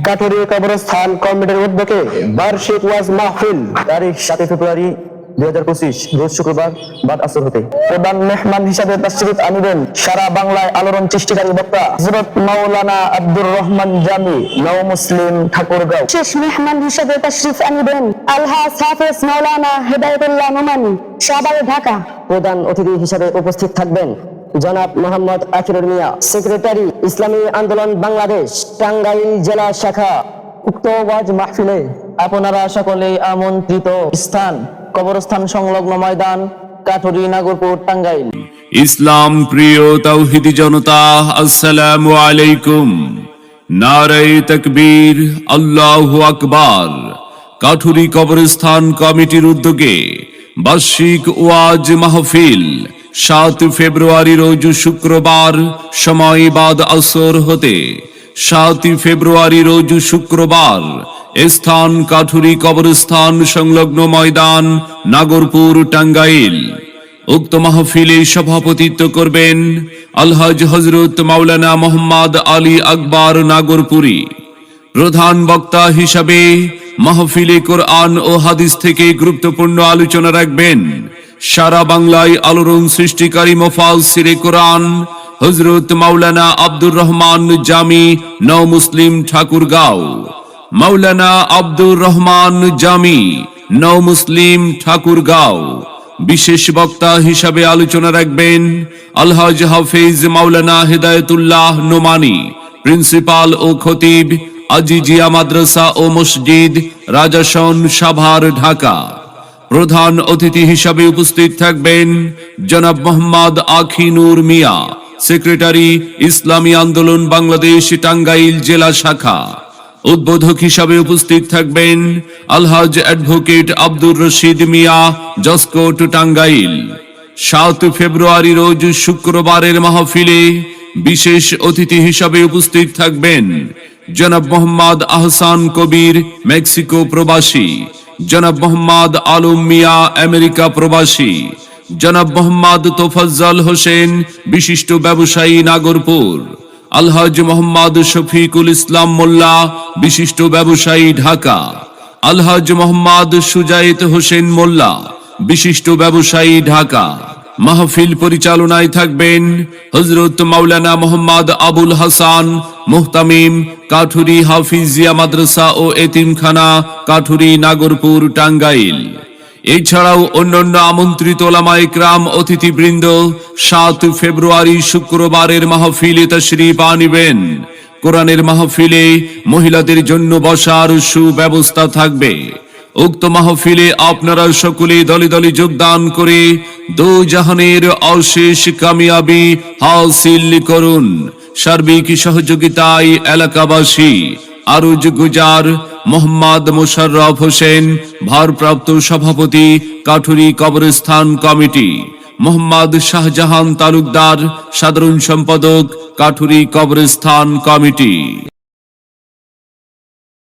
কাঠুরি কবরস্থান কমিটির উদ্যোগে বার্ষিক ওয়াজ মাহফিল তারিখ 7 ফেব্রুয়ারি 2025 রোজ শুক্রবার বাদ আসর হতে প্রধান মেহমান হিসাবে তাশরিফ আনবেন সারা বাংলায় আলোড়ন সৃষ্টিকারী বক্তা হযরত মাওলানা আব্দুর রহমান জামি নও মুসলিম ঠাকুরগাঁও। বিশেষ মেহমান হিসাবে তাশরিফ আনবেন আলহাজ হাফেজ মাওলানা হেদায়েতুল্লাহ নোমানী শাহবাগ ঢাকা। প্রধান অতিথি হিসাবে উপস্থিত থাকবেন জনাব মোহাম্মদ আখিরুল মিয়া, সেক্রেটারি ইসলামী আন্দোলন বাংলাদেশ টাঙ্গাইল জেলা শাখা। উক্ত ওয়াজ মাহফিলে আপনারা সকলে আমন্ত্রিত। স্থান কবরস্থান সংলগ্ন ময়দান, কাঠুরি, নাগরপুর, টাঙ্গাইল। ইসলাম প্রিয় তাওহীদি জনতা, আসসালামু আলাইকুম। নারে তাকবীর, আল্লাহু আকবার। কাঠুরি কবরস্থান কমিটির উদ্যোগে বার্ষিক ওয়াজ মাহফিল 7 ফেব্রুয়ারি রোজ শুক্রবার সময় বাদ আসর হতে 7 ফেব্রুয়ারি রোজ শুক্রবার, স্থান কাঠুরি কবরস্থান সংলগ্ন ময়দান, নাগরপুর, টাঙ্গাইল। উক্ত মাহফিলে সভাপতিত্ব করবেন আলহাজ হযরত মাওলানা মোহাম্মদ আলী আকবর নাগরপুরী। প্রধান বক্তা হিসাবে মাহফিলে কোরআন ও হাদিস থেকে গুরুত্বপূর্ণ আলোচনা রাখবেন সারা বাংলায় আলোড়ন সৃষ্টিকারী মুফাসসিরে কোরআন হযরত মাওলানা আব্দুর রহমান জামি নও মুসলিম ঠাকুরগাঁও। মাওলানা আব্দুর রহমান জামি নও মুসলিম ঠাকুরগাঁও। বিশেষ বক্তা হিসাবে আলোচনা রাখবেন আলহাজ হাফেজ মাওলানা হেদায়েতুল্লাহ নোমানী, প্রিন্সিপাল ও খতিব, আজিজিয়া মাদ্রাসা ও মসজিদ, রাজাসন, সাভার, ঢাকা। প্রধান অতিথি হিসাবে উপস্থিত থাকবেন জনাব মোহাম্মদ আখিনুর মিয়া, সেক্রেটারি ইসলামী আন্দোলন বাংলাদেশ টাঙ্গাইল জেলা শাখা। উদ্বোধক হিসাবে উপস্থিত থাকবেন আলহাজ অ্যাডভোকেট আব্দুর রশিদ মিয়া, জসকোট, টাঙ্গাইল। 7 ফেব্রুয়ারি রোজ শুক্রবারের মাহফিলে বিশেষ অতিথি হিসাবে উপস্থিত থাকবেন জনাব মোহাম্মদ আহসান কবির, মেক্সিকো প্রবাসী। জনাব মোহাম্মদ আলম মিয়া, আমেরিকা প্রবাসী। জনাব মোহাম্মদ তোফাজ্জল হোসেন, বিশিষ্ট ব্যবসায়ী, নাগরপুর। আলহাজ মোহাম্মদ শফিকুল ইসলাম মোল্লা, বিশিষ্ট ব্যবসায়ী, ঢাকা। আলহাজ মোহাম্মদ সুজায়েত হোসেন মোল্লা, বিশিষ্ট ব্যবসায়ী, ঢাকা। মাহফিল পরিচালনায় থাকবেন হযরত মাওলানা মোহাম্মদ আবুল হাসান মুহতামিম, কাঠুরি হাফিজিয়া মাদ্রাসা ও এতিমখানা, কাঠুরি, নাগরপুর, টাঙ্গাইল। এছাড়াও অন্যান্য আমন্ত্রিত ওলামায়ে ইকরাম, অতিথিবৃন্দ 7 ফেব্রুয়ারি শুক্রবারের মাহফিলে তাশরিফ আনবেন। কোরআনের মাহফিলে মহিলাদের জন্য বসার সুব্যবস্থা থাকবে। উক্ত মাহফিলে আপনারা সকলে দলে দলে যোগদান করে দো জাহানের অশেষ কামিয়াবি হাসিল করুন। সার্বিক সহযোগিতায় এলাকাবাসী আরজ গুজার, মোহাম্মদ মোশাররফ হোসেন, ভারপ্রাপ্ত সভাপতি, কাঠুরি কবরস্থান কমিটি। মোহাম্মদ শাহজাহান তালুকদার, সাধারণ সম্পাদক, কাঠুরি কবরস্থান কমিটি।